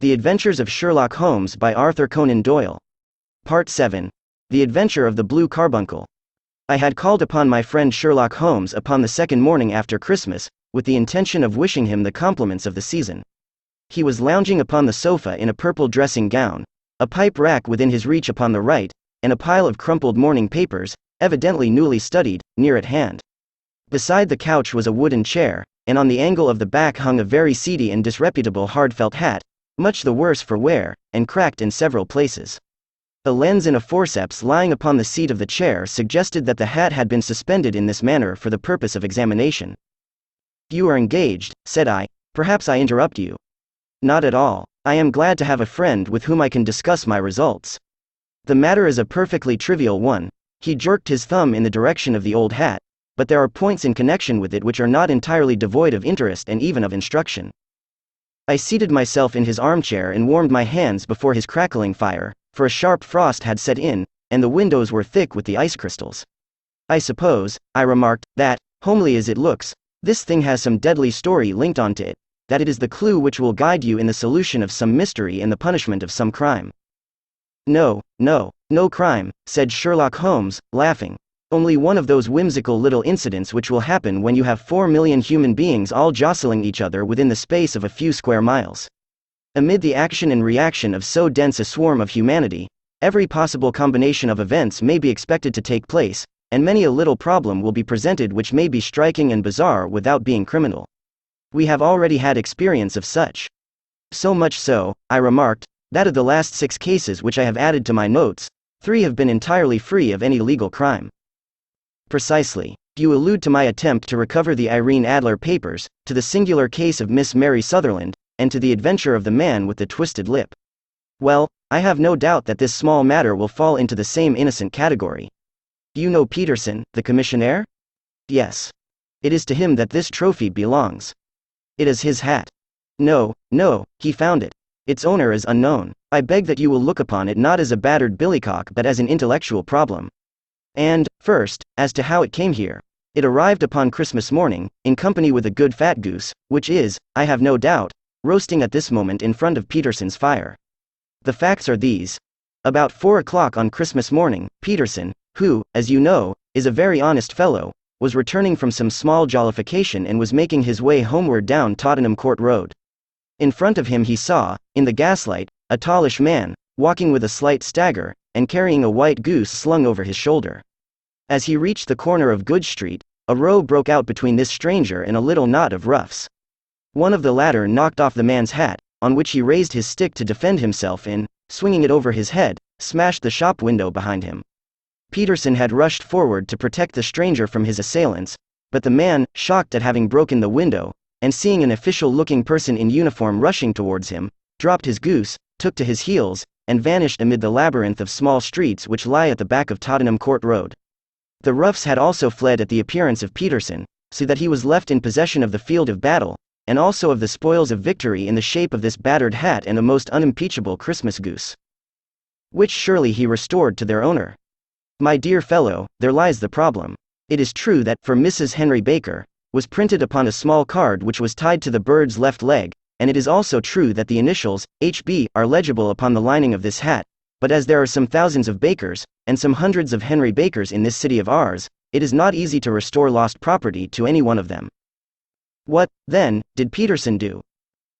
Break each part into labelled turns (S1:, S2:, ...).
S1: The Adventures of Sherlock Holmes by Arthur Conan Doyle. Part 7. The Adventure of the Blue Carbuncle. I had called upon my friend Sherlock Holmes upon the second morning after Christmas, with the intention of wishing him the compliments of the season. He was lounging upon the sofa in a purple dressing gown, a pipe rack within his reach upon the right, and a pile of crumpled morning papers, evidently newly studied, near at hand. Beside the couch was a wooden chair, and on the angle of the back hung a very seedy and disreputable hard felt hat, much the worse for wear, and cracked in several places. A lens and a forceps lying upon the seat of the chair suggested that the hat had been suspended in this manner for the purpose of examination. "You are engaged," said I. "Perhaps I interrupt you." "Not at all. I am glad to have a friend with whom I can discuss my results. The matter is a perfectly trivial one." He jerked his thumb in the direction of the old hat, "but there are points in connection with it which are not entirely devoid of interest and even of instruction." I seated myself in his armchair and warmed my hands before his crackling fire, for a sharp frost had set in, and the windows were thick with the ice crystals. "I suppose," I remarked, "that, homely as it looks, this thing has some deadly story linked onto it, that it is the clue which will guide you in the solution of some mystery and the punishment of some crime." No crime," said Sherlock Holmes, laughing. "Only one of those whimsical little incidents which will happen when you have 4 million human beings all jostling each other within the space of a few square miles. Amid the action and reaction of so dense a swarm of humanity, every possible combination of events may be expected to take place, and many a little problem will be presented which may be striking and bizarre without being criminal. We have already had experience of such. So much so," I remarked, "that of the last 6 cases which I have added to my notes, 3 have been entirely free of any legal crime." "Precisely. You allude to my attempt to recover the Irene Adler papers, to the singular case of Miss Mary Sutherland, and to the adventure of the man with the twisted lip. Well, I have no doubt that this small matter will fall into the same innocent category. You know Peterson, the commissionaire?" "Yes. It is to him that this trophy belongs." "It is his hat." No, he found it. Its owner is unknown. I beg that you will look upon it not as a battered billycock but as an intellectual problem. And, first, as to how it came here. It arrived upon Christmas morning, in company with a good fat goose, which is, I have no doubt, roasting at this moment in front of Peterson's fire. The facts are these. About 4 o'clock on Christmas morning, Peterson, who, as you know, is a very honest fellow, was returning from some small jollification and was making his way homeward down Tottenham Court Road. In front of him he saw, in the gaslight, a tallish man, walking with a slight stagger, and carrying a white goose slung over his shoulder. As he reached the corner of Good Street, a row broke out between this stranger and a little knot of roughs. One of the latter knocked off the man's hat, on which he raised his stick to defend himself and, swinging it over his head, smashed the shop window behind him. Peterson had rushed forward to protect the stranger from his assailants, but the man, shocked at having broken the window, and seeing an official-looking person in uniform rushing towards him, dropped his goose, took to his heels, and vanished amid the labyrinth of small streets which lie at the back of Tottenham Court Road. The roughs had also fled at the appearance of Peterson, so that he was left in possession of the field of battle, and also of the spoils of victory in the shape of this battered hat and a most unimpeachable Christmas goose, which surely he restored to their owner. My dear fellow, there lies the problem. It is true that, for Mrs. Henry Baker, was printed upon a small card which was tied to the bird's left leg, and it is also true that the initials, H.B., are legible upon the lining of this hat, but as there are some thousands of Bakers, and some hundreds of Henry Bakers in this city of ours, it is not easy to restore lost property to any one of them. What, then, did Peterson do?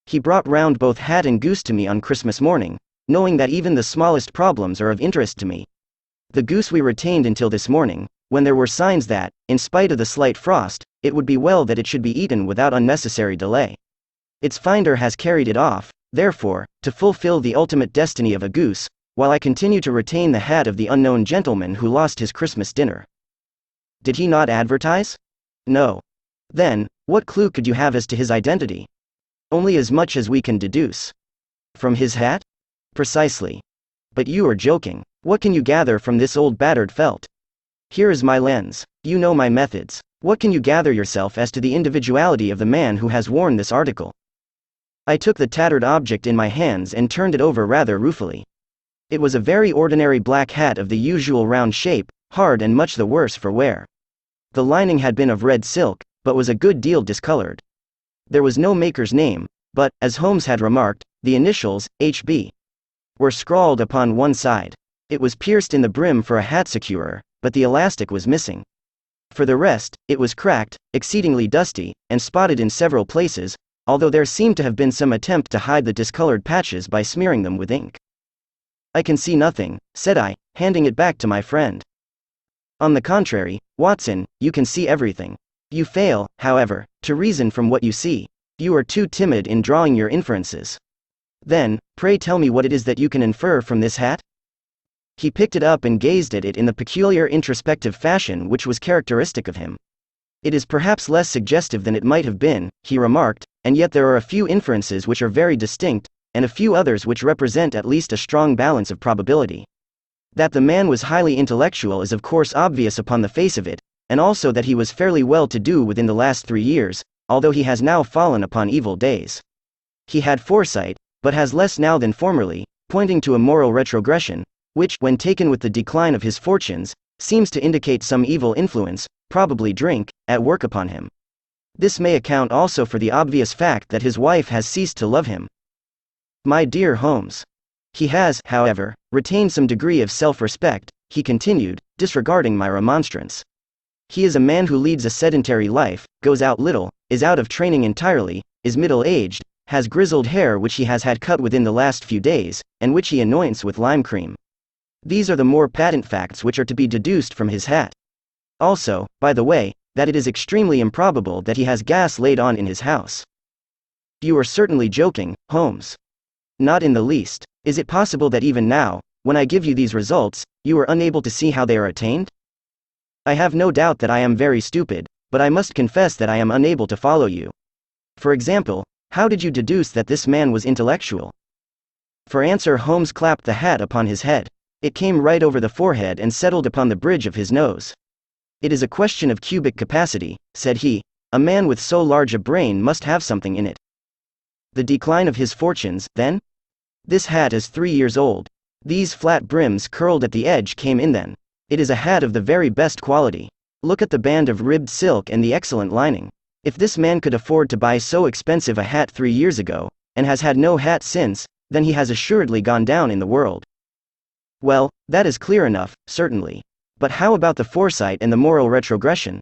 S1: He brought round both hat and goose to me on Christmas morning, knowing that even the smallest problems are of interest to me. The goose we retained until this morning, when there were signs that, in spite of the slight frost, it would be well that it should be eaten without unnecessary delay. Its finder has carried it off, therefore, to fulfill the ultimate destiny of a goose, while I continue to retain the hat of the unknown gentleman who lost his Christmas dinner. Did he not advertise? No. Then, what clue could you have as to his identity? Only as much as we can deduce. From his hat? Precisely. But you are joking. What can you gather from this old battered felt? Here is my lens. You know my methods. What can you gather yourself as to the individuality of the man who has worn this article? I took the tattered object in my hands and turned it over rather ruefully. It was a very ordinary black hat of the usual round shape, hard and much the worse for wear. The lining had been of red silk, but was a good deal discolored. There was no maker's name, but, as Holmes had remarked, the initials, HB, were scrawled upon one side. It was pierced in the brim for a hat securer, but the elastic was missing. For the rest, it was cracked, exceedingly dusty, and spotted in several places, although there seemed to have been some attempt to hide the discolored patches by smearing them with ink. "I can see nothing," said I, handing it back to my friend. "On the contrary, Watson, you can see everything. You fail, however, to reason from what you see. You are too timid in drawing your inferences. Then, pray tell me what it is that you can infer from this hat?" He picked it up and gazed at it in the peculiar introspective fashion which was characteristic of him. "It is perhaps less suggestive than it might have been," he remarked, "and yet there are a few inferences which are very distinct, and a few others which represent at least a strong balance of probability. That the man was highly intellectual is of course obvious upon the face of it, and also that he was fairly well to do within the last 3 years, although he has now fallen upon evil days. He had foresight, but has less now than formerly, pointing to a moral retrogression, which, when taken with the decline of his fortunes, seems to indicate some evil influence, probably drink, at work upon him. This may account also for the obvious fact that his wife has ceased to love him. My dear Holmes. He has, however, retained some degree of self-respect," he continued, disregarding my remonstrance. "He is a man who leads a sedentary life, goes out little, is out of training entirely, is middle-aged, has grizzled hair which he has had cut within the last few days, and which he anoints with lime cream. These are the more patent facts which are to be deduced from his hat. Also, by the way, that it is extremely improbable that he has gas laid on in his house." "You are certainly joking, Holmes." "Not in the least. Is it possible that even now, when I give you these results, you are unable to see how they are attained?" "I have no doubt that I am very stupid, but I must confess that I am unable to follow you. For example, how did you deduce that this man was intellectual?" For answer Holmes clapped the hat upon his head. It came right over the forehead and settled upon the bridge of his nose. "It is a question of cubic capacity," said he. "A man with so large a brain must have something in it." "The decline of his fortunes, then? This hat is 3 years old. These flat brims curled at the edge came in then. It is a hat of the very best quality. Look at the band of ribbed silk and the excellent lining. If this man could afford to buy so expensive a hat 3 years ago, and has had no hat since, then he has assuredly gone down in the world." "Well, that is clear enough, certainly. But how about the foresight and the moral retrogression?"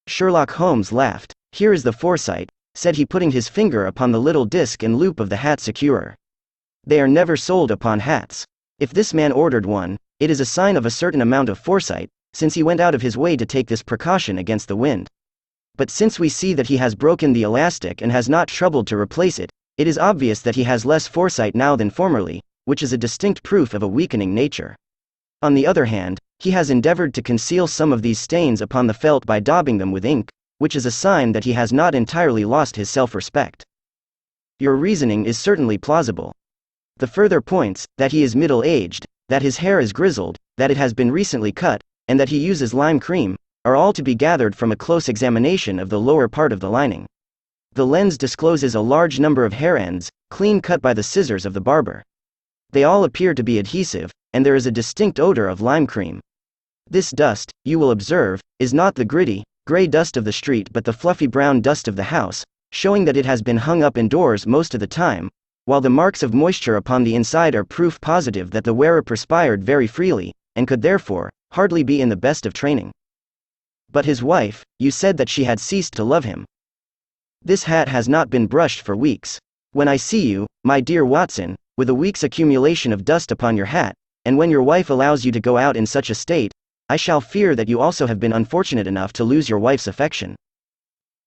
S1: Sherlock Holmes laughed. "Here is the foresight," said he, putting his finger upon the little disc and loop of the hat securer. "They are never sold upon hats. If this man ordered one, it is a sign of a certain amount of foresight, since he went out of his way to take this precaution against the wind. But since we see that he has broken the elastic and has not troubled to replace it, it is obvious that he has less foresight now than formerly, which is a distinct proof of a weakening nature. On the other hand, he has endeavored to conceal some of these stains upon the felt by daubing them with ink, which is a sign that he has not entirely lost his self-respect. Your reasoning is certainly plausible. The further points, that he is middle-aged, that his hair is grizzled, that it has been recently cut, and that he uses lime cream, are all to be gathered from a close examination of the lower part of the lining. The lens discloses a large number of hair ends, clean cut by the scissors of the barber. They all appear to be adhesive, and there is a distinct odor of lime cream. This dust, you will observe, is not the gritty, gray dust of the street but the fluffy brown dust of the house, showing that it has been hung up indoors most of the time, while the marks of moisture upon the inside are proof positive that the wearer perspired very freely, and could therefore, hardly be in the best of training. But his wife, you said that she had ceased to love him. This hat has not been brushed for weeks. When I see you, my dear Watson, with a week's accumulation of dust upon your hat, and when your wife allows you to go out in such a state, I shall fear that you also have been unfortunate enough to lose your wife's affection.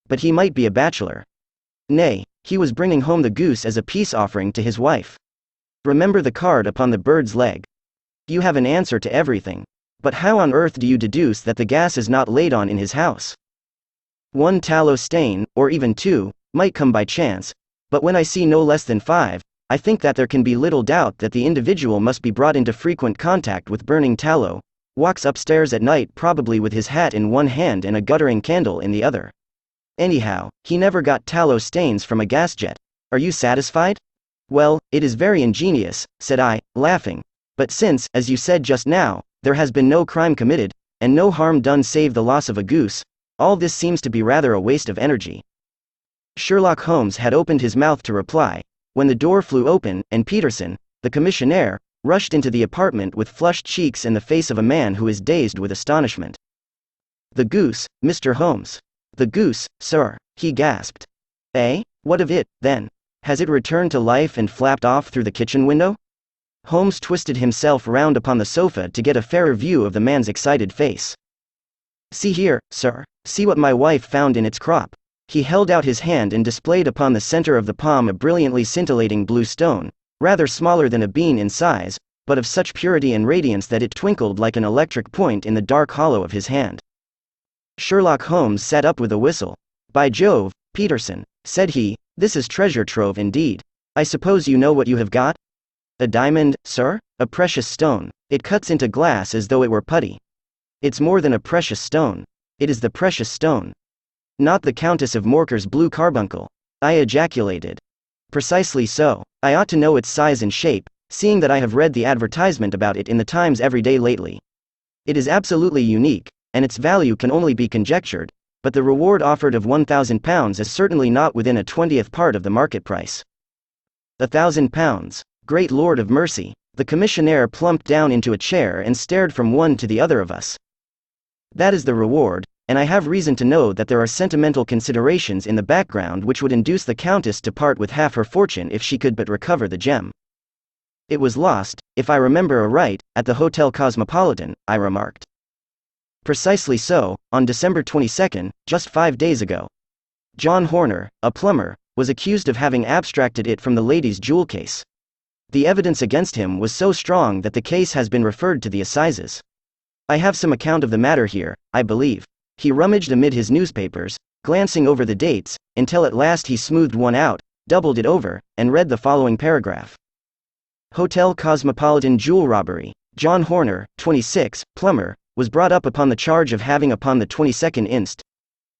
S1: But he might be a bachelor. Nay, he was bringing home the goose as a peace offering to his wife. Remember the card upon the bird's leg. You have an answer to everything. But how on earth do you deduce that the gas is not laid on in his house? One tallow stain, or even 2, might come by chance, but when I see no less than 5, I think that there can be little doubt that the individual must be brought into frequent contact with burning tallow, walks upstairs at night probably with his hat in one hand and a guttering candle in the other. Anyhow, he never got tallow stains from a gas jet. Are you satisfied? Well, it is very ingenious, said I, laughing. But since, as you said just now, there has been no crime committed, and no harm done save the loss of a goose, all this seems to be rather a waste of energy. Sherlock Holmes had opened his mouth to reply, when the door flew open, and Peterson, the commissionaire, rushed into the apartment with flushed cheeks and the face of a man who is dazed with astonishment. "The Goose, Mr. Holmes." "The Goose, sir," he gasped. "Eh? What of it, then? Has it returned to life and flapped off through the kitchen window?" Holmes twisted himself round upon the sofa to get a fairer view of the man's excited face. "See here, sir. See what my wife found in its crop." He held out his hand and displayed upon the center of the palm a brilliantly scintillating blue stone, rather smaller than a bean in size, but of such purity and radiance that it twinkled like an electric point in the dark hollow of his hand. Sherlock Holmes sat up with a whistle. "By Jove, Peterson," said he, "this is treasure trove indeed. I suppose you know what you have got?" "A diamond, sir? A precious stone. It cuts into glass as though it were putty." "It's more than a precious stone. It is the precious stone." "Not the Countess of Morcar's blue carbuncle?" I ejaculated. "Precisely so. I ought to know its size and shape, seeing that I have read the advertisement about it in the Times every day lately. It is absolutely unique, and its value can only be conjectured, but the reward offered of £1,000 is certainly not within a 20th part of the market price." £1,000? Great Lord of mercy! The commissionaire plumped down into a chair and stared from one to the other of us. "That is the reward, and I have reason to know that there are sentimental considerations in the background which would induce the Countess to part with half her fortune if she could but recover the gem." "It was lost, if I remember aright, at the Hotel Cosmopolitan," I remarked. "Precisely so, on December 22, just 5 days ago. John Horner, a plumber, was accused of having abstracted it from the lady's jewel case. The evidence against him was so strong that the case has been referred to the assizes. I have some account of the matter here, I believe." He rummaged amid his newspapers, glancing over the dates, until at last he smoothed one out, doubled it over, and read the following paragraph. "Hotel Cosmopolitan jewel robbery. John Horner, 26, plumber, was brought up upon the charge of having upon the 22nd inst.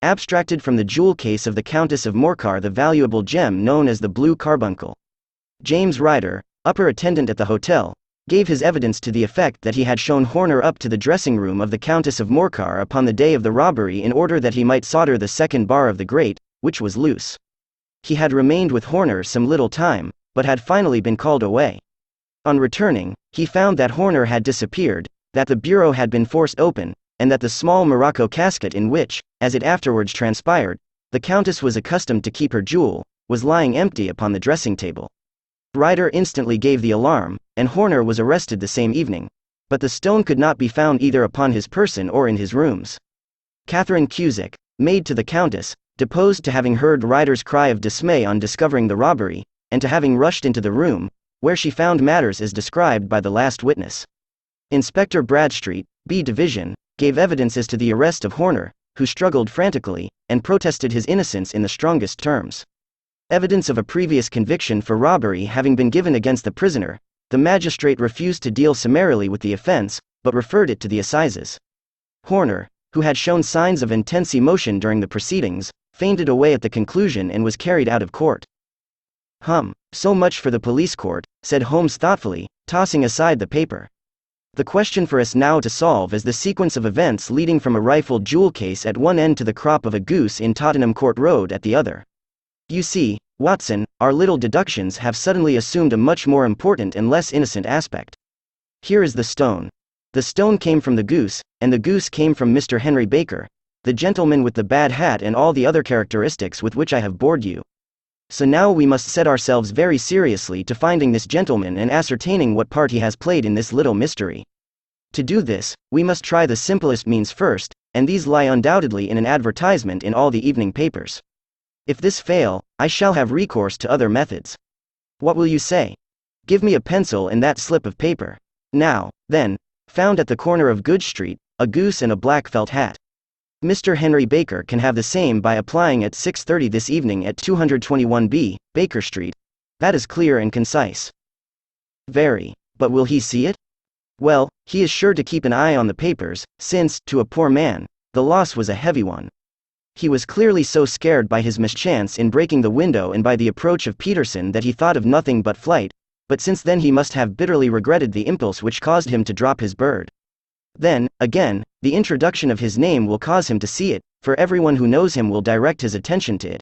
S1: abstracted from the jewel case of the Countess of Morcar the valuable gem known as the blue carbuncle. James Ryder, upper attendant at the hotel, gave his evidence to the effect that he had shown Horner up to the dressing room of the Countess of Morcar upon the day of the robbery in order that he might solder the second bar of the grate, which was loose. He had remained with Horner some little time, but had finally been called away. On returning, he found that Horner had disappeared, that the bureau had been forced open, and that the small morocco casket in which, as it afterwards transpired, the Countess was accustomed to keep her jewel, was lying empty upon the dressing table. Ryder instantly gave the alarm, and Horner was arrested the same evening. But the stone could not be found either upon his person or in his rooms. Catherine Cusick, maid to the Countess, deposed to having heard Ryder's cry of dismay on discovering the robbery, and to having rushed into the room, where she found matters as described by the last witness. Inspector Bradstreet, B Division, gave evidence as to the arrest of Horner, who struggled frantically, and protested his innocence in the strongest terms. Evidence of a previous conviction for robbery having been given against the prisoner, the magistrate refused to deal summarily with the offense, but referred it to the assizes. Horner, who had shown signs of intense emotion during the proceedings, fainted away at the conclusion and was carried out of court. So much for the police court," said Holmes thoughtfully, tossing aside the paper. "The question for us now to solve is the sequence of events leading from a rifled jewel case at one end to the crop of a goose in Tottenham Court Road at the other. You see, Watson, our little deductions have suddenly assumed a much more important and less innocent aspect. Here is the stone. The stone came from the Goose, and the Goose came from Mr. Henry Baker, the gentleman with the bad hat and all the other characteristics with which I have bored you. So now we must set ourselves very seriously to finding this gentleman and ascertaining what part he has played in this little mystery. To do this, we must try the simplest means first, and these lie undoubtedly in an advertisement in all the evening papers. If this fail, I shall have recourse to other methods. What will you say? Give me a pencil and that slip of paper. Now, then, found at the corner of Good Street, a goose and a black felt hat. Mr. Henry Baker can have the same by applying at 6:30 this evening at 221B, Baker Street. That is clear and concise. Very. But will he see it? Well, he is sure to keep an eye on the papers, since, to a poor man, the loss was a heavy one. He was clearly so scared by his mischance in breaking the window and by the approach of Peterson that he thought of nothing but flight, but since then he must have bitterly regretted the impulse which caused him to drop his bird. Then, again, the introduction of his name will cause him to see it, for everyone who knows him will direct his attention to it.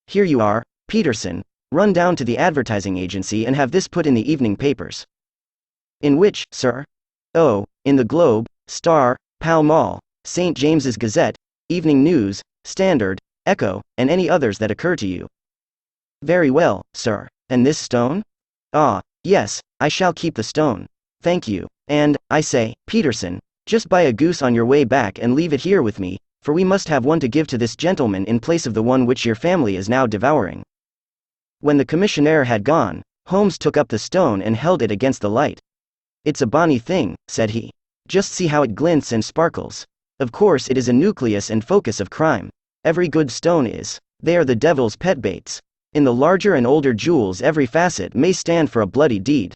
S1: Here you are, Peterson, Run down to the advertising agency and have this put in the evening papers." "In which, sir?" "Oh, in the Globe, Star, Pall Mall, St. James's Gazette, Evening News, Standard, Echo, and any others that occur to you." "Very well, sir. And this stone?" "Ah, yes, I shall keep the stone. Thank you. And, I say, Peterson, just buy a goose on your way back and leave it here with me, for we must have one to give to this gentleman in place of the one which your family is now devouring." When the commissionaire had gone, Holmes took up the stone and held it against the light. "It's a bonny thing," said he. "Just see how it glints and sparkles. Of course it is a nucleus and focus of crime. Every good stone is. They are the devil's pet baits. In the larger and older jewels every facet may stand for a bloody deed.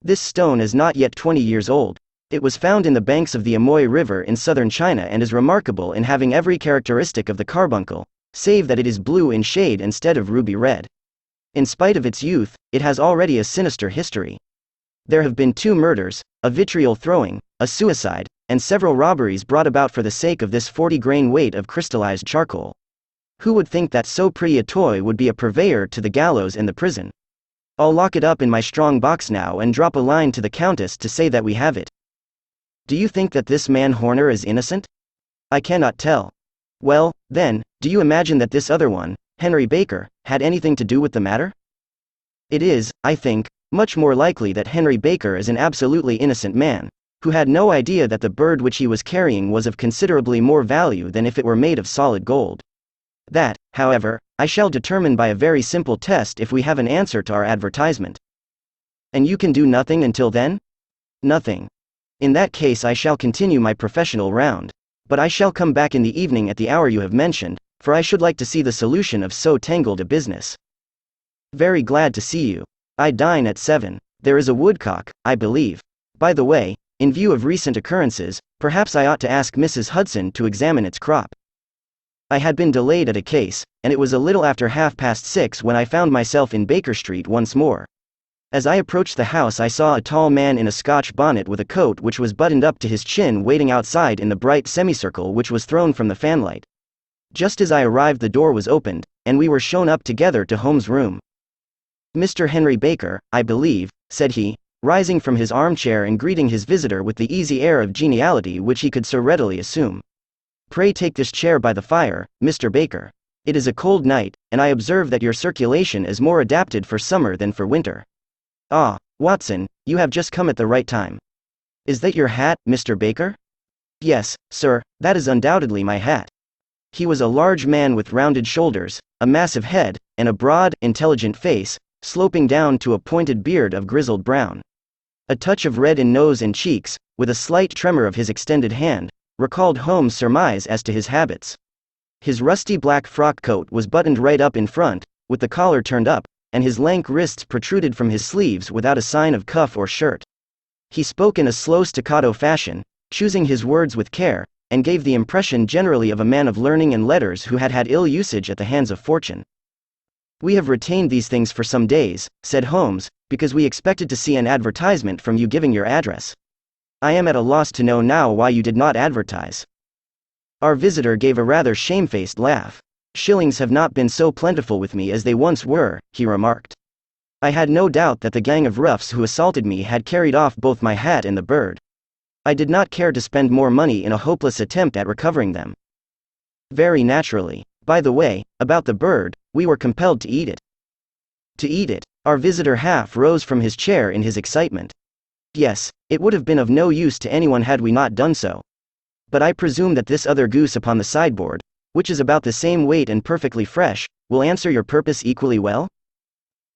S1: This stone is not yet 20 years old. It was found in the banks of the Amoy River in southern China and is remarkable in having every characteristic of the carbuncle, save that it is blue in shade instead of ruby red. In spite of its youth, it has already a sinister history. There have been 2 murders, a vitriol throwing, a suicide, and several robberies brought about for the sake of this 40-grain weight of crystallized charcoal. Who would think that so pretty a toy would be a purveyor to the gallows and the prison? I'll lock it up in my strong box now and drop a line to the Countess to say that we have it. Do you think that this man Horner is innocent? I cannot tell. Well, then, do you imagine that this other one, Henry Baker, had anything to do with the matter? It is, I think, much more likely that Henry Baker is an absolutely innocent man, who had no idea that the bird which he was carrying was of considerably more value than if it were made of solid gold. That, however, I shall determine by a very simple test if we have an answer to our advertisement. And you can do nothing until then? Nothing. In that case I shall continue my professional round, but I shall come back in the evening at the hour you have mentioned, for I should like to see the solution of so tangled a business. Very glad to see you. I dine at 7. There is a woodcock, I believe. By the way, in view of recent occurrences, perhaps I ought to ask Mrs. Hudson to examine its crop. I had been delayed at a case, and it was a little after 6:30 when I found myself in Baker Street once more. As I approached the house I saw a tall man in a Scotch bonnet with a coat which was buttoned up to his chin waiting outside in the bright semicircle which was thrown from the fanlight. Just as I arrived the door was opened, and we were shown up together to Holmes' room. "Mr. Henry Baker, I believe," said he, rising from his armchair and greeting his visitor with the easy air of geniality which he could so readily assume. "Pray take this chair by the fire, Mr. Baker. It is a cold night, and I observe that your circulation is more adapted for summer than for winter. Ah, Watson, you have just come at the right time. Is that your hat, Mr. Baker?" "Yes, sir, that is undoubtedly my hat." He was a large man with rounded shoulders, a massive head, and a broad, intelligent face, sloping down to a pointed beard of grizzled brown. A touch of red in nose and cheeks, with a slight tremor of his extended hand, recalled Holmes' surmise as to his habits. His rusty black frock coat was buttoned right up in front, with the collar turned up, and his lank wrists protruded from his sleeves without a sign of cuff or shirt. He spoke in a slow staccato fashion, choosing his words with care, and gave the impression generally of a man of learning and letters who had had ill usage at the hands of fortune. "We have retained these things for some days," said Holmes, "because we expected to see an advertisement from you giving your address. I am at a loss to know now why you did not advertise." Our visitor gave a rather shamefaced laugh. "Shillings have not been so plentiful with me as they once were," he remarked. "I had no doubt that the gang of roughs who assaulted me had carried off both my hat and the bird. I did not care to spend more money in a hopeless attempt at recovering them." "Very naturally. By the way, about the bird, we were compelled to eat it." "To eat it?" Our visitor half rose from his chair in his excitement. "Yes, it would have been of no use to anyone had we not done so. But I presume that this other goose upon the sideboard, which is about the same weight and perfectly fresh, will answer your purpose equally well?"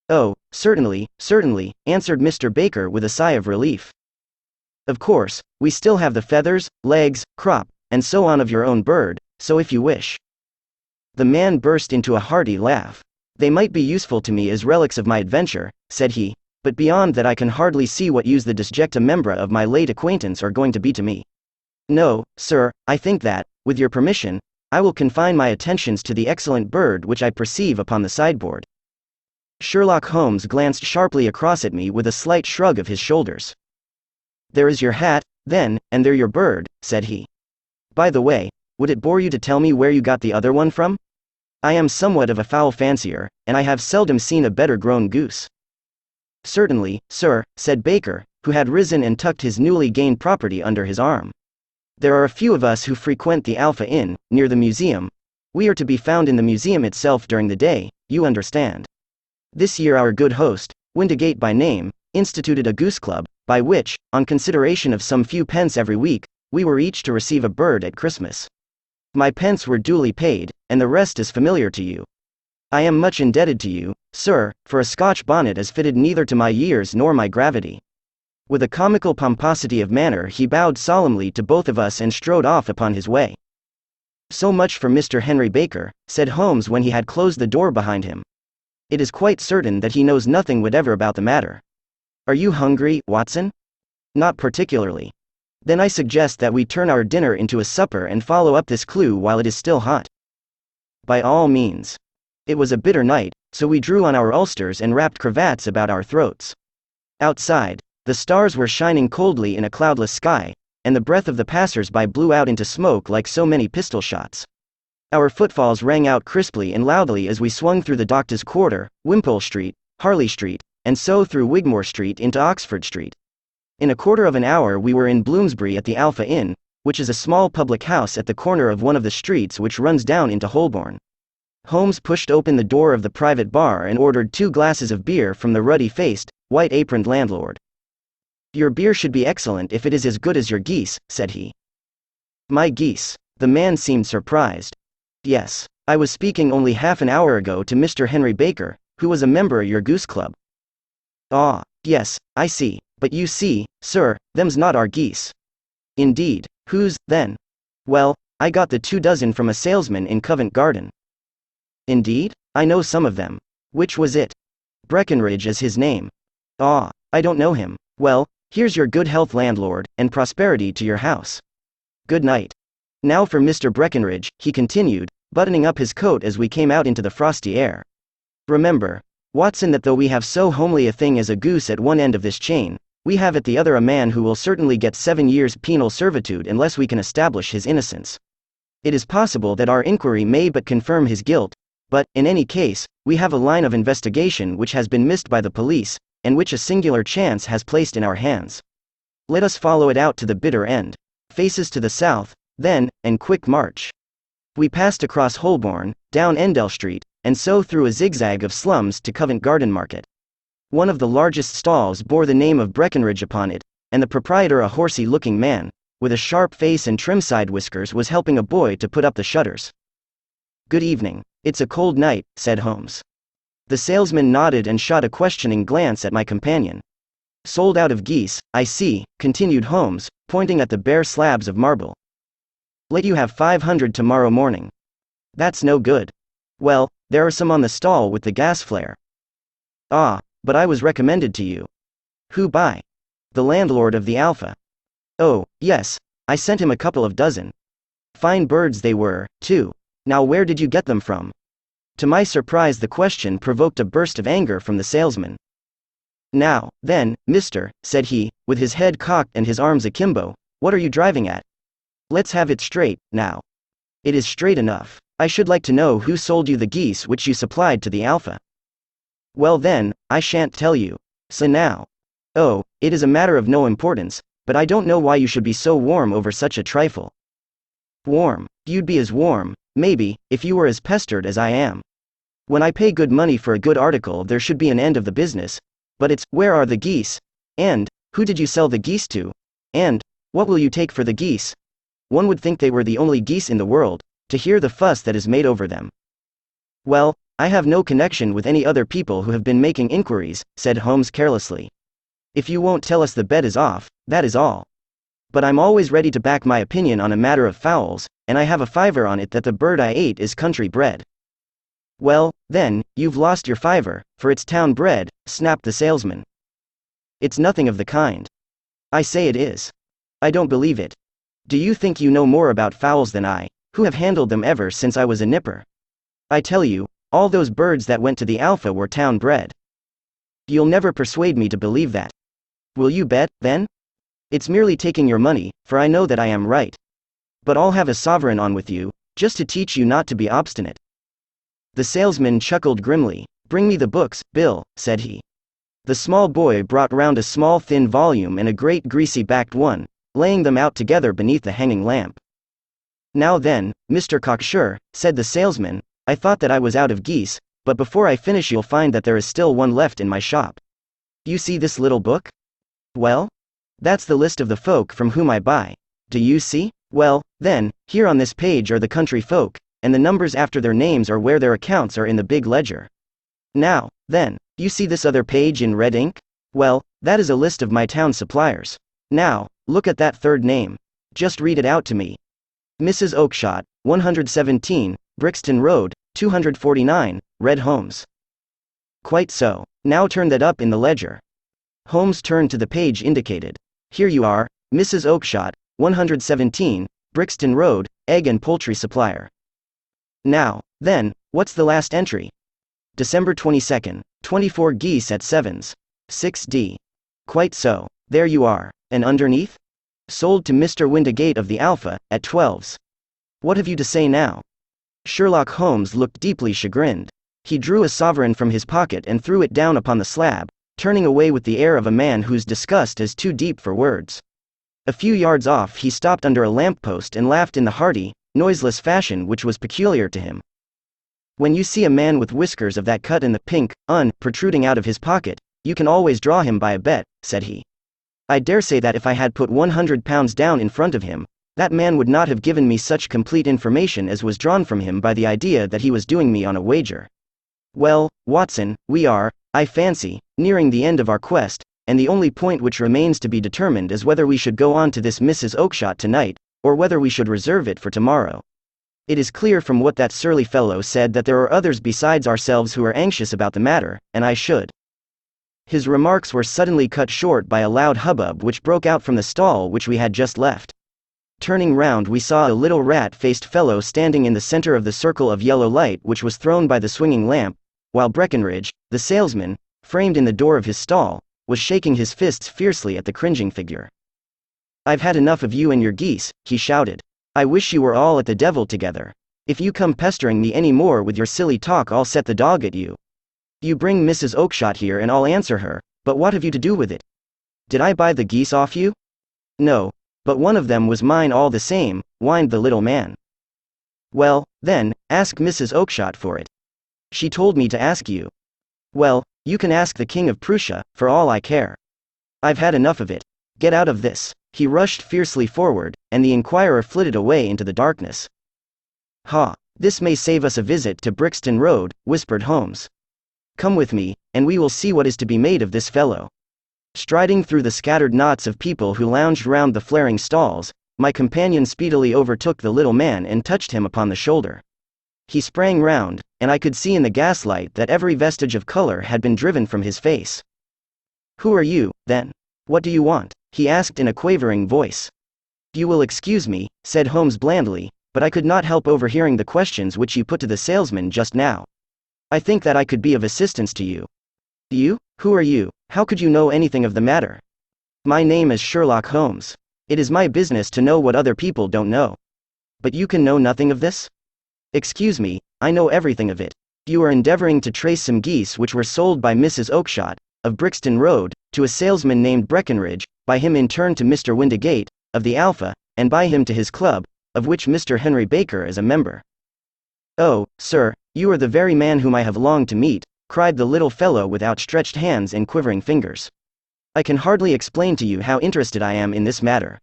S1: "Oh, certainly, certainly," answered Mr. Baker with a sigh of relief. "Of course, we still have the feathers, legs, crop, and so on of your own bird, so if you wish." The man burst into a hearty laugh. "They might be useful to me as relics of my adventure," said he, "but beyond that I can hardly see what use the disjecta membra of my late acquaintance are going to be to me. No, sir, I think that, with your permission, I will confine my attentions to the excellent bird which I perceive upon the sideboard." Sherlock Holmes glanced sharply across at me with a slight shrug of his shoulders. "There is your hat, then, and there your bird," said he. "By the way, would it bore you to tell me where you got the other one from?" I am somewhat of a fowl fancier, and I have seldom seen a better grown goose. Certainly, sir, said Baker, who had risen and tucked his newly gained property under his arm. There are a few of us who frequent the Alpha Inn, near the museum. We are to be found in the museum itself during the day, you understand. This year our good host, Windigate by name, instituted a goose club, by which, on consideration of some few pence every week, we were each to receive a bird at Christmas. My pence were duly paid, and the rest is familiar to you. I am much indebted to you, sir, for a Scotch bonnet as fitted neither to my years nor my gravity. With a comical pomposity of manner he bowed solemnly to both of us and strode off upon his way. So much for Mr. Henry Baker, said Holmes when he had closed the door behind him. It is quite certain that he knows nothing whatever about the matter. Are you hungry, Watson? Not particularly. Then I suggest that we turn our dinner into a supper and follow up this clue while it is still hot. By all means. It was a bitter night, so we drew on our ulsters and wrapped cravats about our throats. Outside, the stars were shining coldly in a cloudless sky, and the breath of the passers-by blew out into smoke like so many pistol shots. Our footfalls rang out crisply and loudly as we swung through the Doctors' Quarter, Wimpole Street, Harley Street, and so through Wigmore Street into Oxford Street. In a quarter of an hour we were in Bloomsbury at the Alpha Inn, which is a small public house at the corner of one of the streets which runs down into Holborn. Holmes pushed open the door of the private bar and ordered 2 glasses of beer from the ruddy-faced, white-aproned landlord. Your beer should be excellent if it is as good as your geese, said he. My geese? The man seemed surprised. Yes, I was speaking only half an hour ago to Mr. Henry Baker, who was a member of your goose club. Ah, yes, I see, but you see, sir, them's not our geese. Indeed, whose, then? Well, I got the 2 dozen from a salesman in Covent Garden. Indeed? I know some of them. Which was it? Breckenridge is his name. Ah, I don't know him. Well, here's your good health, landlord, and prosperity to your house. Good night. Now for Mr. Breckenridge, he continued, buttoning up his coat as we came out into the frosty air. Remember, Watson, that though we have so homely a thing as a goose at one end of this chain, we have at the other a man who will certainly get 7 years penal servitude unless we can establish his innocence. It is possible that our inquiry may but confirm his guilt, but, in any case, we have a line of investigation which has been missed by the police, and which a singular chance has placed in our hands. Let us follow it out to the bitter end. Faces to the south, then, and quick march. We passed across Holborn, down Endell Street, and so through a zigzag of slums to Covent Garden Market. One of the largest stalls bore the name of Breckenridge upon it, and the proprietor, a horsey-looking man, with a sharp face and trim side whiskers, was helping a boy to put up the shutters. Good evening. It's a cold night, said Holmes. The salesman nodded and shot a questioning glance at my companion. Sold out of geese, I see, continued Holmes, pointing at the bare slabs of marble. Let you have 500 tomorrow morning. That's no good. Well, there are some on the stall with the gas flare. Ah, but I was recommended to you. Who by? The landlord of the Alpha. Oh, yes, I sent him a couple of dozen. Fine birds they were, too. Now where did you get them from? To my surprise the question provoked a burst of anger from the salesman. Now, then, mister, said he, with his head cocked and his arms akimbo, what are you driving at? Let's have it straight, now. It is straight enough. I should like to know who sold you the geese which you supplied to the Alpha. Well then, I shan't tell you. So now. Oh, it is a matter of no importance, but I don't know why you should be so warm over such a trifle. Warm? You'd be as warm, maybe, if you were as pestered as I am. When I pay good money for a good article there should be an end of the business, but it's, where are the geese? And, who did you sell the geese to? And, what will you take for the geese? One would think they were the only geese in the world, to hear the fuss that is made over them. Well, I have no connection with any other people who have been making inquiries, said Holmes carelessly. If you won't tell us the bet is off, that is all. But I'm always ready to back my opinion on a matter of fowls, and I have a fiver on it that the bird I ate is country bred. Well, then, you've lost your fiver, for it's town bred, snapped the salesman. It's nothing of the kind. I say it is. I don't believe it. Do you think you know more about fowls than I, who have handled them ever since I was a nipper? I tell you, all those birds that went to the Alpha were town bred. You'll never persuade me to believe that. Will you bet, then? It's merely taking your money, for I know that I am right. But I'll have a sovereign on with you, just to teach you not to be obstinate. The salesman chuckled grimly. "Bring me the books, Bill," said he. The small boy brought round a small thin volume and a great greasy-backed one, laying them out together beneath the hanging lamp. "Now then, Mr. Cocksure," said the salesman, "I thought that I was out of geese, but before I finish you'll find that there is still one left in my shop. You see this little book? Well, that's the list of the folk from whom I buy. Do you see? Well, then, here on this page are the country folk, and the numbers after their names are where their accounts are in the big ledger. Now, then, you see this other page in red ink? Well, that is a list of my town suppliers. Now, look at that third name. Just read it out to me. Mrs. Oakshott, 117, Brixton Road, 249, Red Holmes. Quite so. Now turn that up in the ledger." Holmes turned to the page indicated. "Here you are, Mrs. Oakshott, 117, Brixton Road, egg and poultry supplier. Now, then, what's the last entry? December 22nd, 24 geese at Sevens. 6D. Quite so. There you are. And underneath? Sold to Mr. Windigate of the Alpha, at 12s. What have you to say now?" Sherlock Holmes looked deeply chagrined. He drew a sovereign from his pocket and threw it down upon the slab, turning away with the air of a man whose disgust is too deep for words. A few yards off he stopped under a lamp-post and laughed in the hearty, noiseless fashion which was peculiar to him. "When you see a man with whiskers of that cut and the pink protruding out of his pocket, you can always draw him by a bet," said he. "I dare say that if I had put £100 down in front of him, that man would not have given me such complete information as was drawn from him by the idea that he was doing me on a wager. Well, Watson, we are, I fancy, nearing the end of our quest, and the only point which remains to be determined is whether we should go on to this Mrs. Oakshott tonight, or whether we should reserve it for tomorrow. It is clear from what that surly fellow said that there are others besides ourselves who are anxious about the matter, and I should—" His remarks were suddenly cut short by a loud hubbub which broke out from the stall which we had just left. Turning round we saw a little rat-faced fellow standing in the center of the circle of yellow light which was thrown by the swinging lamp, while Breckenridge, the salesman, framed in the door of his stall, was shaking his fists fiercely at the cringing figure. "I've had enough of you and your geese," he shouted. "I wish you were all at the devil together. If you come pestering me any more with your silly talk I'll set the dog at you. You bring Mrs. Oakshott here and I'll answer her, but what have you to do with it? Did I buy the geese off you?" "No, but one of them was mine all the same," whined the little man. "Well, then, ask Mrs. Oakshott for it. She told me to ask you." "Well, you can ask the King of Prussia, for all I care. I've had enough of it. Get out of this." He rushed fiercely forward, and the inquirer flitted away into the darkness. "Ha! This may save us a visit to Brixton Road," whispered Holmes. "Come with me, and we will see what is to be made of this fellow." Striding through the scattered knots of people who lounged round the flaring stalls, my companion speedily overtook the little man and touched him upon the shoulder. He sprang round, and I could see in the gaslight that every vestige of color had been driven from his face. "Who are you, then? What do you want?" he asked in a quavering voice. "You will excuse me," said Holmes blandly, "but I could not help overhearing the questions which you put to the salesman just now. I think that I could be of assistance to you." "You? Who are you? How could you know anything of the matter?" "My name is Sherlock Holmes. It is my business to know what other people don't know." "But you can know nothing of this?" "Excuse me, I know everything of it. You are endeavoring to trace some geese which were sold by Mrs. Oakshott, of Brixton Road, to a salesman named Breckenridge, by him in turn to Mr. Windigate, of the Alpha, and by him to his club, of which Mr. Henry Baker is a member." "Oh, sir, you are the very man whom I have longed to meet," cried the little fellow with outstretched hands and quivering fingers. "I can hardly explain to you how interested I am in this matter."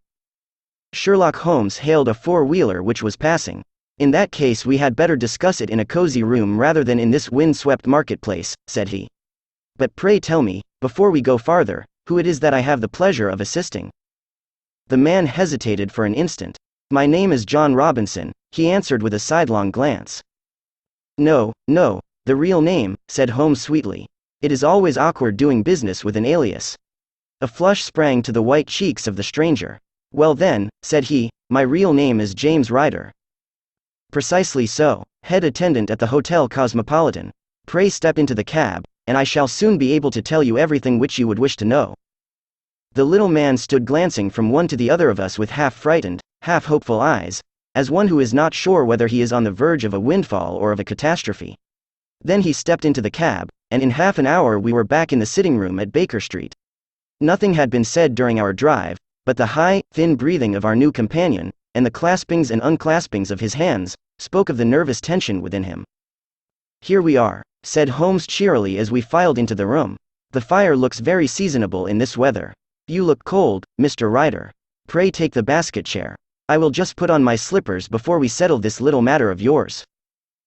S1: Sherlock Holmes hailed a four-wheeler which was passing. "In that case we had better discuss it in a cozy room rather than in this wind-swept marketplace," said he. "But pray tell me, before we go farther, who it is that I have the pleasure of assisting." The man hesitated for an instant. "My name is John Robinson," he answered with a sidelong glance. "No, no, the real name," said Holmes sweetly. "It is always awkward doing business with an alias." A flush sprang to the white cheeks of the stranger. "Well then," said he, "my real name is James Ryder." "Precisely so, head attendant at the Hotel Cosmopolitan. Pray step into the cab, and I shall soon be able to tell you everything which you would wish to know." The little man stood glancing from one to the other of us with half-frightened, half-hopeful eyes, as one who is not sure whether he is on the verge of a windfall or of a catastrophe. Then he stepped into the cab, and in half an hour we were back in the sitting room at Baker Street. Nothing had been said during our drive, but the high, thin breathing of our new companion, and the claspings and unclaspings of his hands, spoke of the nervous tension within him. "Here we are," said Holmes cheerily as we filed into the room. "The fire looks very seasonable in this weather. You look cold, Mr. Ryder. Pray take the basket chair. I will just put on my slippers before we settle this little matter of yours.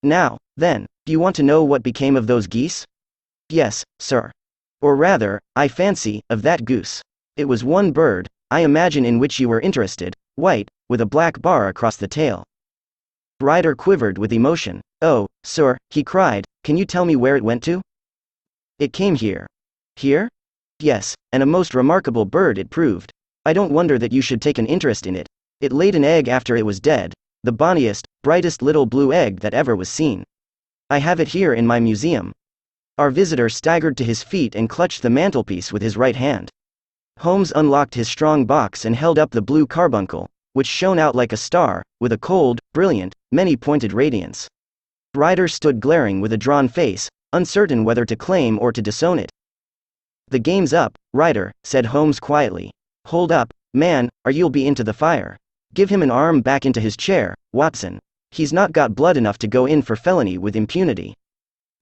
S1: Now, then, do you want to know what became of those geese?" "Yes, sir. Or rather, I fancy, of that goose. It was one bird, I imagine, in which you were interested, white, with a black bar across the tail." Ryder quivered with emotion. "Oh, sir," he cried, "can you tell me where it went to?" "It came here." "Here?" "Yes, and a most remarkable bird it proved. I don't wonder that you should take an interest in it. It laid an egg after it was dead, the bonniest, brightest little blue egg that ever was seen. I have it here in my museum." Our visitor staggered to his feet and clutched the mantelpiece with his right hand. Holmes unlocked his strong box and held up the blue carbuncle, which shone out like a star, with a cold, brilliant, many-pointed radiance. Ryder stood glaring with a drawn face, uncertain whether to claim or to disown it. "The game's up, Ryder," said Holmes quietly. "Hold up, man, or you'll be into the fire. Give him an arm back into his chair, Watson. He's not got blood enough to go in for felony with impunity.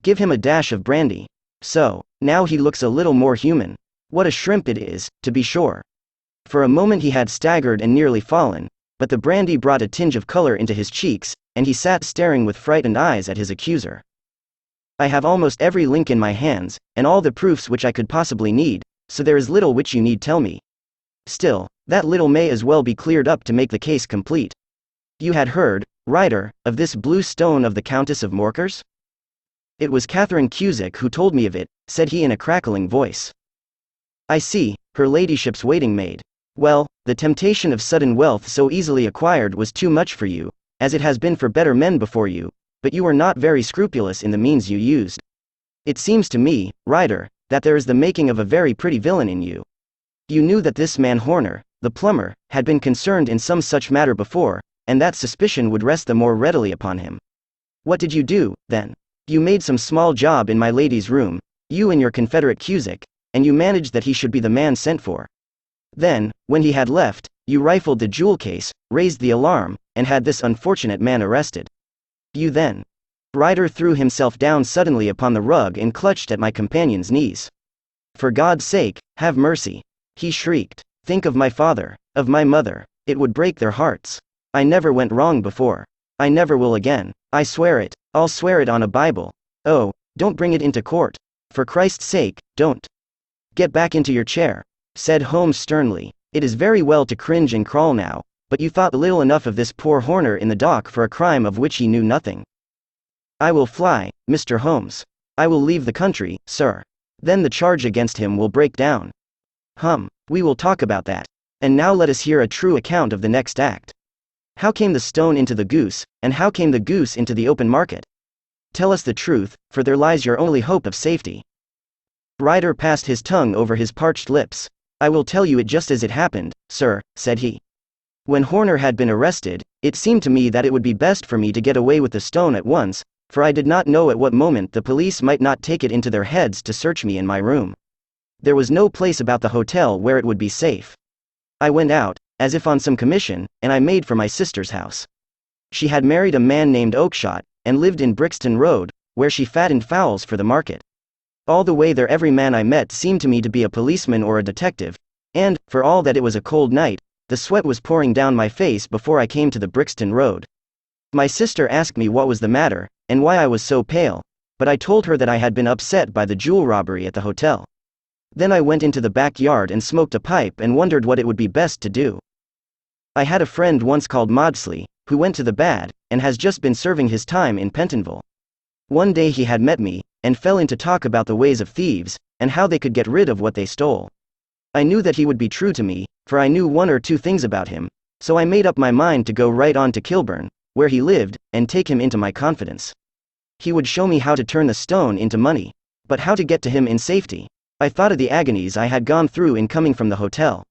S1: Give him a dash of brandy. So, now he looks a little more human. What a shrimp it is, to be sure." For a moment he had staggered and nearly fallen, but the brandy brought a tinge of color into his cheeks, and he sat staring with frightened eyes at his accuser. "I have almost every link in my hands, and all the proofs which I could possibly need, so there is little which you need tell me. Still, that little may as well be cleared up to make the case complete. You had heard, Ryder, of this blue stone of the Countess of Morcar's?" "It was Catherine Cusick who told me of it," said he in a crackling voice. "I see, her ladyship's waiting maid. Well, the temptation of sudden wealth so easily acquired was too much for you, as it has been for better men before you, but you were not very scrupulous in the means you used. It seems to me, Ryder, that there is the making of a very pretty villain in you. You knew that this man Horner, the plumber, had been concerned in some such matter before, and that suspicion would rest the more readily upon him. What did you do, then? You made some small job in my lady's room, you and your confederate Cusick, and you managed that he should be the man sent for. Then, when he had left, you rifled the jewel case, raised the alarm, and had this unfortunate man arrested. You then—" Ryder threw himself down suddenly upon the rug and clutched at my companion's knees. "For God's sake, have mercy!" he shrieked. "Think of my father, of my mother. It would break their hearts. I never went wrong before. I never will again. I swear it. I'll swear it on a Bible. Oh, don't bring it into court. For Christ's sake, don't." "Get back into your chair," said Holmes sternly. "It is very well to cringe and crawl now, but you thought little enough of this poor Horner in the dock for a crime of which he knew nothing." "I will fly, Mr. Holmes. I will leave the country, sir. Then the charge against him will break down." We will talk about that. And now let us hear a true account of the next act. How came the stone into the goose, and how came the goose into the open market? Tell us the truth, for there lies your only hope of safety." Ryder passed his tongue over his parched lips. "I will tell you it just as it happened, sir," said he. "When Horner had been arrested, it seemed to me that it would be best for me to get away with the stone at once, for I did not know at what moment the police might not take it into their heads to search me in my room. There was no place about the hotel where it would be safe. I went out, as if on some commission, and I made for my sister's house. She had married a man named Oakshott, and lived in Brixton Road, where she fattened fowls for the market. All the way there every man I met seemed to me to be a policeman or a detective, and, for all that it was a cold night, the sweat was pouring down my face before I came to the Brixton Road. My sister asked me what was the matter, and why I was so pale, but I told her that I had been upset by the jewel robbery at the hotel. Then I went into the backyard and smoked a pipe and wondered what it would be best to do. I had a friend once called Maudsley, who went to the bad, and has just been serving his time in Pentonville. One day he had met me, and fell into talk about the ways of thieves, and how they could get rid of what they stole. I knew that he would be true to me, for I knew one or two things about him, so I made up my mind to go right on to Kilburn, where he lived, and take him into my confidence. He would show me how to turn the stone into money, but how to get to him in safety. I thought of the agonies I had gone through in coming from the hotel.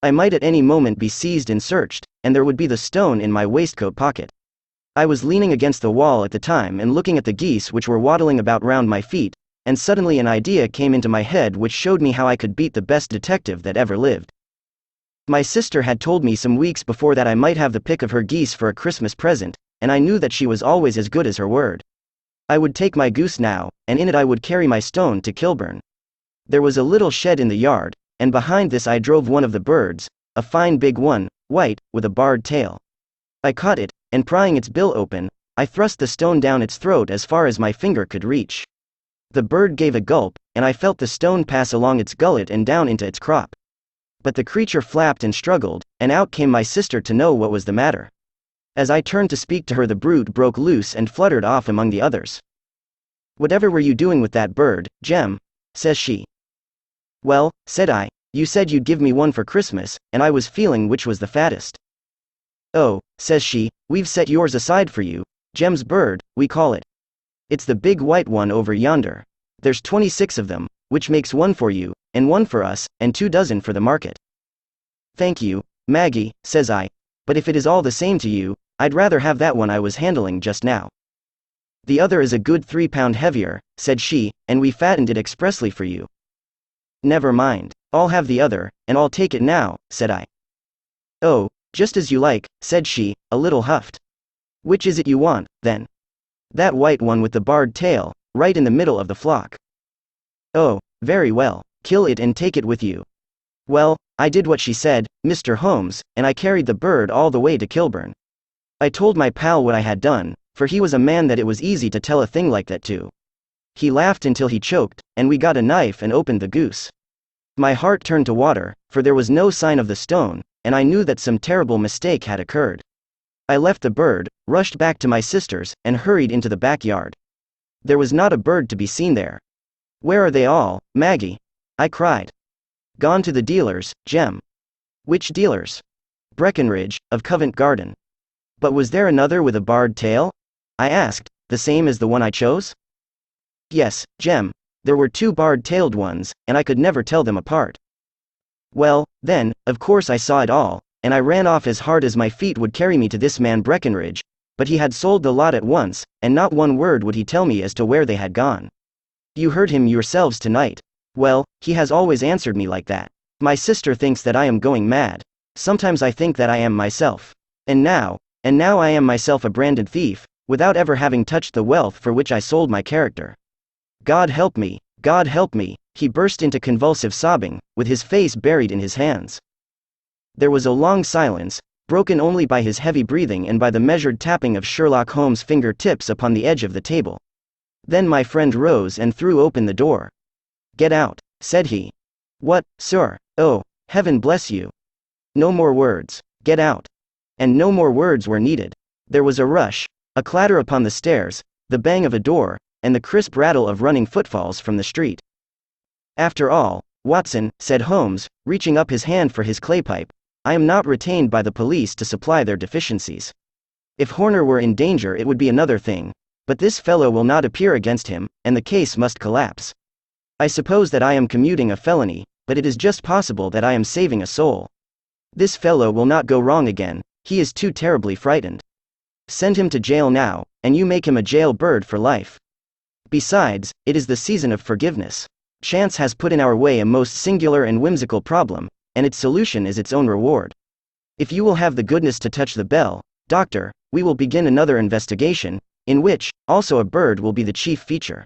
S1: I might at any moment be seized and searched, and there would be the stone in my waistcoat pocket. I was leaning against the wall at the time and looking at the geese which were waddling about round my feet, and suddenly an idea came into my head which showed me how I could beat the best detective that ever lived. My sister had told me some weeks before that I might have the pick of her geese for a Christmas present, and I knew that she was always as good as her word. I would take my goose now, and in it I would carry my stone to Kilburn. There was a little shed in the yard, and behind this I drove one of the birds, a fine big one, white, with a barred tail. I caught it, and prying its bill open, I thrust the stone down its throat as far as my finger could reach. The bird gave a gulp, and I felt the stone pass along its gullet and down into its crop. But the creature flapped and struggled, and out came my sister to know what was the matter. As I turned to speak to her, the brute broke loose and fluttered off among the others. "Whatever were you doing with that bird, Jem?" says she. "Well," said I, "you said you'd give me one for Christmas, and I was feeling which was the fattest." "Oh," says she, "we've set yours aside for you, Jem's bird, we call it. It's the big white one over yonder. There's 26 of them, which makes one for you, and one for us, and 2 dozen for the market." "Thank you, Maggie," says I, "but if it is all the same to you, I'd rather have that one I was handling just now." "The other is a good 3 pound heavier," said she, "and we fattened it expressly for you." "Never mind, I'll have the other, and I'll take it now," said I. "Oh, just as you like," said she, a little huffed. "Which is it you want, then?" "That white one with the barred tail, right in the middle of the flock." "Oh, very well, kill it and take it with you." Well, I did what she said, Mr. Holmes, and I carried the bird all the way to Kilburn. I told my pal what I had done, for he was a man that it was easy to tell a thing like that to. He laughed until he choked, and we got a knife and opened the goose. My heart turned to water, for there was no sign of the stone, and I knew that some terrible mistake had occurred. I left the bird, rushed back to my sister's, and hurried into the backyard. There was not a bird to be seen there. "Where are they all, Maggie?" I cried. "Gone to the dealers, Jem." "Which dealers?" "Breckenridge, of Covent Garden." "But was there another with a barred tail?" I asked, "the same as the one I chose?" "Yes, Jem. There were 2 barred-tailed ones, and I could never tell them apart." "Well, then, of course I saw it all, and I ran off as hard as my feet would carry me to this man Breckenridge, but he had sold the lot at once, and not one word would he tell me as to where they had gone. You heard him yourselves tonight. Well, he has always answered me like that. My sister thinks that I am going mad. Sometimes I think that I am myself. And now I am myself a branded thief, without ever having touched the wealth for which I sold my character. God help me, God help me," he burst into convulsive sobbing, with his face buried in his hands. There was a long silence, broken only by his heavy breathing and by the measured tapping of Sherlock Holmes' finger-tips upon the edge of the table. Then my friend rose and threw open the door. "Get out," said he. "What, sir? Oh, heaven bless you. No more words. Get out." And no more words were needed. There was a rush, a clatter upon the stairs, the bang of a door, and the crisp rattle of running footfalls from the street. "After all, Watson," said Holmes, reaching up his hand for his clay pipe, "I am not retained by the police to supply their deficiencies. If Horner were in danger it would be another thing, but this fellow will not appear against him, and the case must collapse. I suppose that I am commuting a felony, but it is just possible that I am saving a soul. This fellow will not go wrong again, he is too terribly frightened. Send him to jail now, and you make him a jail bird for life. Besides, it is the season of forgiveness. Chance has put in our way a most singular and whimsical problem, and its solution is its own reward. If you will have the goodness to touch the bell, doctor, we will begin another investigation, in which, also a bird will be the chief feature."